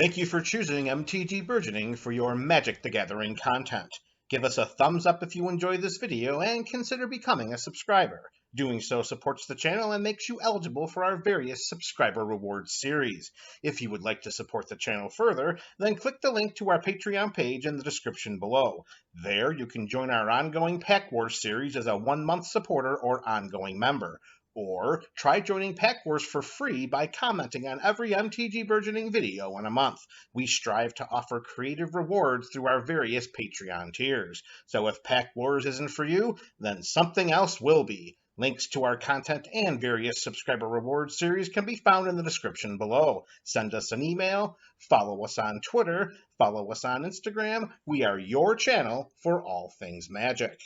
Thank you for choosing MTG Burgeoning for your Magic the Gathering content. Give us a thumbs up if you enjoyed this video and consider becoming a subscriber. Doing so supports the channel and makes you eligible for our various subscriber rewards series. If you would like to support the channel further, then click the link to our Patreon page in the description below. There, you can join our ongoing Pack Wars series as a 1-month supporter or ongoing member. Or try joining Pack Wars for free by commenting on every MTG Burgeoning video in a month. We strive to offer creative rewards through our various Patreon tiers. So if Pack Wars isn't for you, then something else will be. Links to our content and various subscriber rewards series can be found in the description below. Send us an email, follow us on Twitter, follow us on Instagram. We are your channel for all things Magic.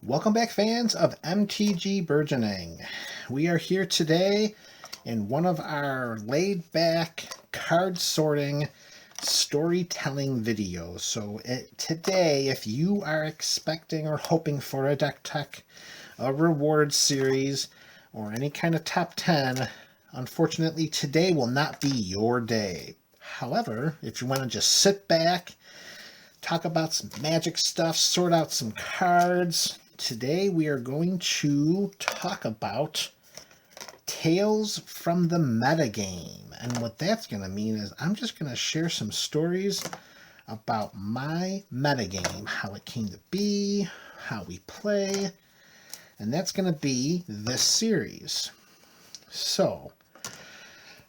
Welcome back, fans of MTG Burgeoning. We are here today in one of our laid-back card sorting storytelling videos. So today, if you are expecting or hoping for a deck tech, a reward series, or any kind of top 10, unfortunately today will not be your day. However, if you want to just sit back, talk about some Magic stuff, sort out some cards, today we are going to talk about Tales from the Metagame. And what that's going to mean is I'm just going to share some stories about my metagame, how it came to be, how we play, and that's going to be this series. So,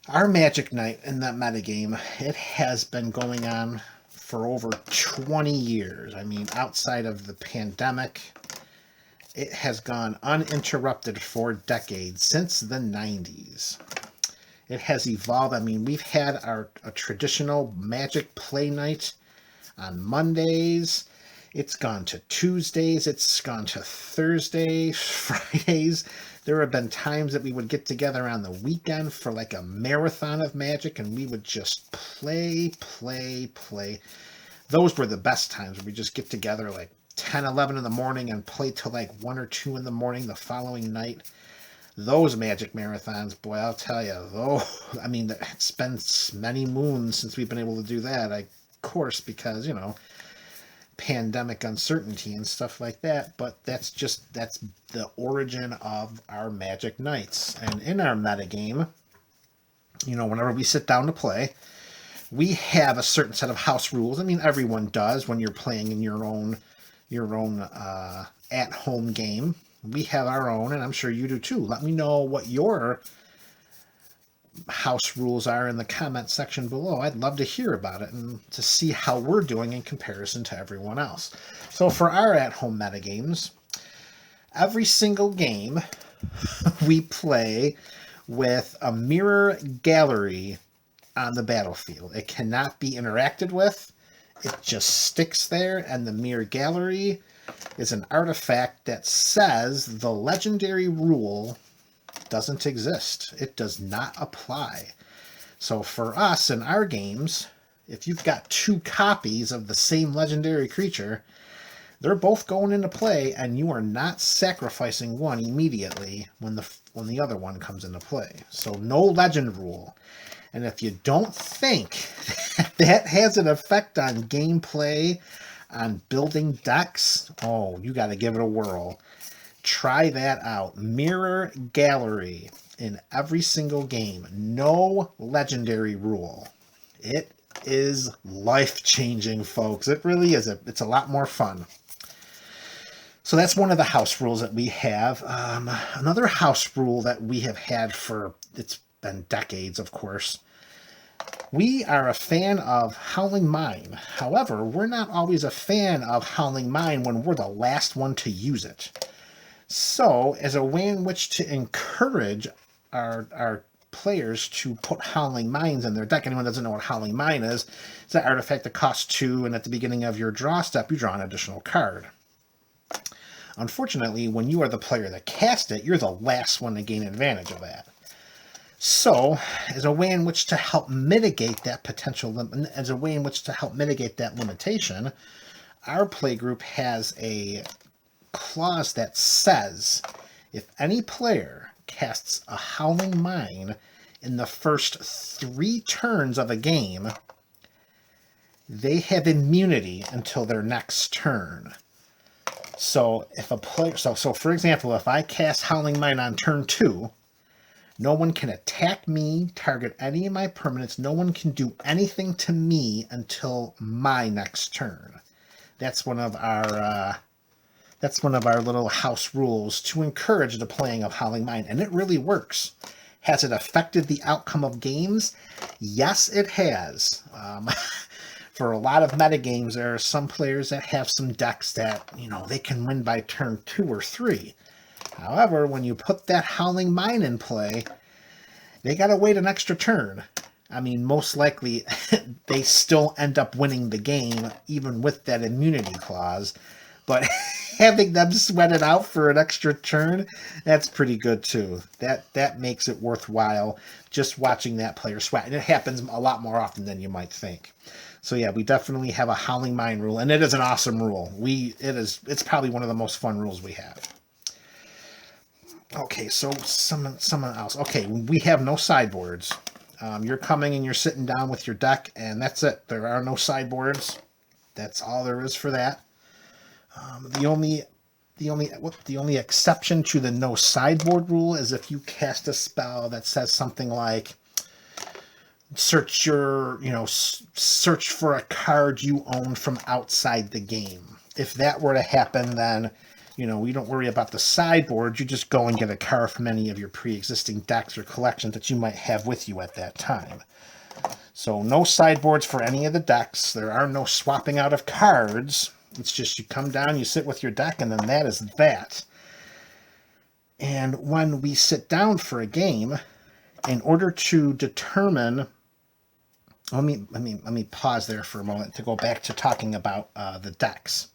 our Magic Night in that metagame, it has been going on for over 20 years. I mean, outside of the pandemic, it has gone uninterrupted for decades, since the 90s. It has evolved. I mean, we've had a traditional Magic play night on Mondays. It's gone to Tuesdays. It's gone to Thursdays, Fridays. There have been times that we would get together on the weekend for like a marathon of Magic, and we would just play. Those were the best times, where we just get together like 10, 11 in the morning and play till like 1 or 2 in the morning the following night. Those Magic marathons, boy, I'll tell you, I mean, it's been many moons since we've been able to do that, of course, because, you know, pandemic uncertainty and stuff like that, but that's the origin of our Magic nights. And in our metagame, you know, whenever we sit down to play, we have a certain set of house rules. I mean, everyone does when you're playing in your own at-home game. We have our own, and I'm sure you do too. Let me know what your house rules are in the comment section below. I'd love to hear about it and to see how we're doing in comparison to everyone else. So for our at-home metagames, every single game we play with a mirror gallery on the battlefield. It cannot be interacted with. It just sticks there, and the mirror gallery is an artifact that says the legendary rule doesn't exist. It does not apply. So for us in our games, if you've got 2 copies of the same legendary creature, they're both going into play, and you are not sacrificing one immediately when the other one comes into play. So no legend rule. And if you don't think that has an effect on gameplay, on building decks, oh, you got to give it a whirl. Try that out. Mirror gallery in every single game. No legendary rule. It is life-changing, folks. It really is. It's a lot more fun. So that's one of the house rules that we have. Another house rule that we have had for, it's been decades, of course. We are a fan of Howling Mine. However, we're not always a fan of Howling Mine when we're the last one to use it. So, as a way in which to encourage our players to put Howling Mines in their deck, anyone who doesn't know what Howling Mine is, it's an artifact that costs 2, and at the beginning of your draw step, you draw an additional card. Unfortunately, when you are the player that cast it, you're the last one to gain advantage of that. So, as a way in which to help mitigate that limitation, our playgroup has a clause that says if any player casts a Howling Mine in the first 3 turns of a game, they have immunity until their next turn. So if a player, so for example, if I cast Howling Mine on turn 2, no one can attack me, target any of my permanents. No one can do anything to me until my next turn. That's one of our little house rules to encourage the playing of Howling Mine, and it really works. Has it affected the outcome of games? Yes, it has. For a lot of metagames, there are some players that have some decks that, they can win by turn 2 or 3. However, when you put that Howling Mine in play, they got to wait an extra turn. I mean, most likely, they still end up winning the game, even with that immunity clause. But having them sweat it out for an extra turn, that's pretty good, too. That makes it worthwhile, just watching that player sweat. And it happens a lot more often than you might think. So yeah, we definitely have a Howling Mine rule, and it is an awesome rule. It's probably one of the most fun rules we have. Okay, so someone else. Okay, we have no sideboards. You're coming and you're sitting down with your deck, and that's it. There are no sideboards. That's all there is for that. The only exception to the no sideboard rule is if you cast a spell that says something like search for a card you own from outside the game. If that were to happen, then we don't worry about the sideboard. You just go and get a card from any of your pre-existing decks or collections that you might have with you at that time. So no sideboards for any of the decks. There are no swapping out of cards. It's just you come down, you sit with your deck, and then that is that. And when we sit down for a game, in order to determine... Let me pause there for a moment to go back to talking about the decks.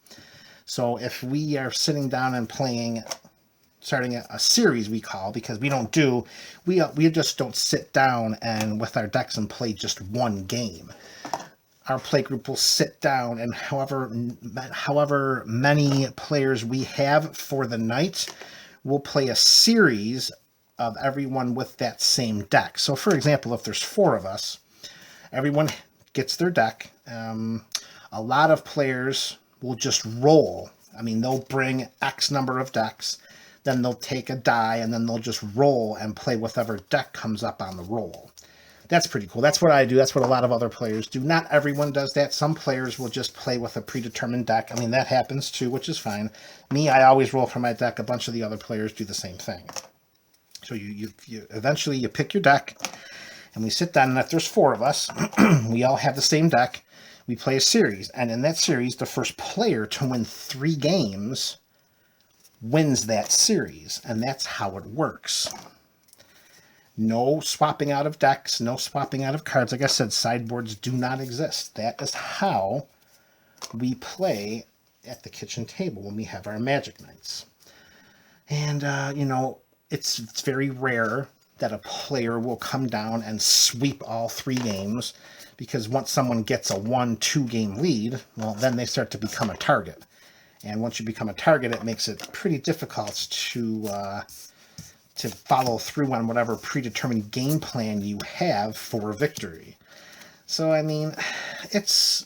So if we are sitting down and starting a series, we call, because we just don't sit down and with our decks and play just one game. Our play group will sit down, and however many players we have for the night, we'll play a series of everyone with that same deck. So for example, if there's 4 of us, everyone gets their deck. A lot of players will just roll. I mean, they'll bring X number of decks, then they'll take a die, and then they'll just roll and play whatever deck comes up on the roll. That's pretty cool. That's what I do. That's what a lot of other players do. Not everyone does that. Some players will just play with a predetermined deck. I mean, that happens too, which is fine. Me, I always roll for my deck. A bunch of the other players do the same thing. So you eventually you pick your deck, and we sit down, and if there's 4 of us, we all have the same deck. We play a series, and in that series, the first player to win 3 games wins that series, and that's how it works. No swapping out of decks, no swapping out of cards. Like I said, sideboards do not exist. That is how we play at the kitchen table when we have our Magic nights. And, it's very rare that a player will come down and sweep all 3 games, because once someone gets a 1-2 game lead, well, then they start to become a target. And once you become a target, it makes it pretty difficult to follow through on whatever predetermined game plan you have for victory. So, I mean, it's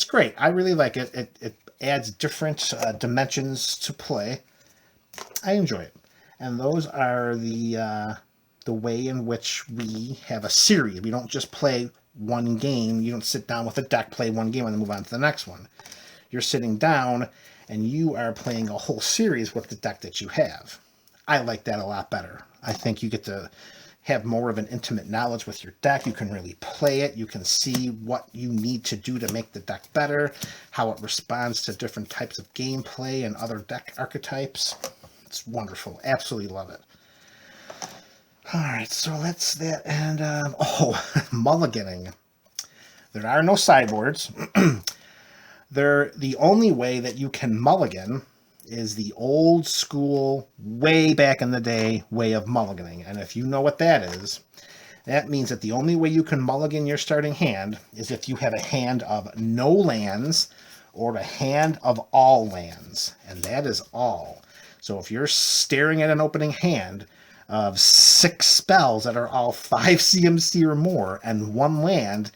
great. I really like it. It adds different dimensions to play. I enjoy it. And those are the way in which we have a series. We don't just play one game. You don't sit down with a deck, play one game, and then move on to the next one. You're sitting down, and you are playing a whole series with the deck that you have. I like that a lot better. I think you get to have more of an intimate knowledge with your deck. You can really play it. You can see what you need to do to make the deck better, how it responds to different types of gameplay and other deck archetypes. It's wonderful. Absolutely love it. All right, so that's that. And, mulliganing. There are no sideboards. The only way that you can mulligan is the old school, way back in the day, way of mulliganing. And if you know what that is, that means that the only way you can mulligan your starting hand is if you have a hand of no lands or a hand of all lands. And that is all. So if you're staring at an opening hand, of 6 spells that are all 5 CMC or more and 1 land,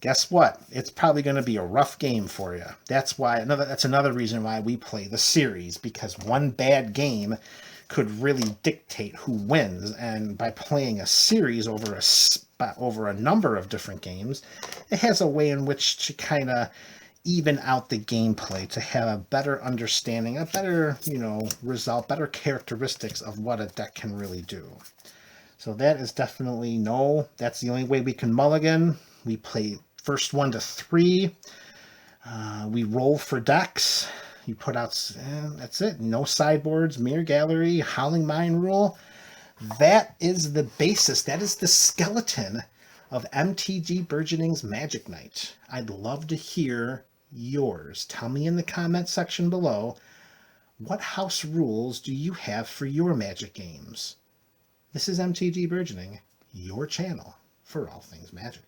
guess what? It's probably going to be a rough game for you. That's another reason why we play the series, because one bad game could really dictate who wins. And by playing a series over a number of different games, it has a way in which to kind of even out the gameplay, to have a better understanding, a better, result, better characteristics of what a deck can really do. So that is definitely that's the only way we can mulligan. We play first 1 to 3. We roll for decks. You put out, that's it. No sideboards, Mirror Gallery, Howling Mine rule. That is the basis. That is the skeleton of MTG Burgeoning's Magic Night. I'd love to hear yours. Tell me in the comment section below, what house rules do you have for your Magic games? This is MTG Burgeoning, your channel for all things Magic.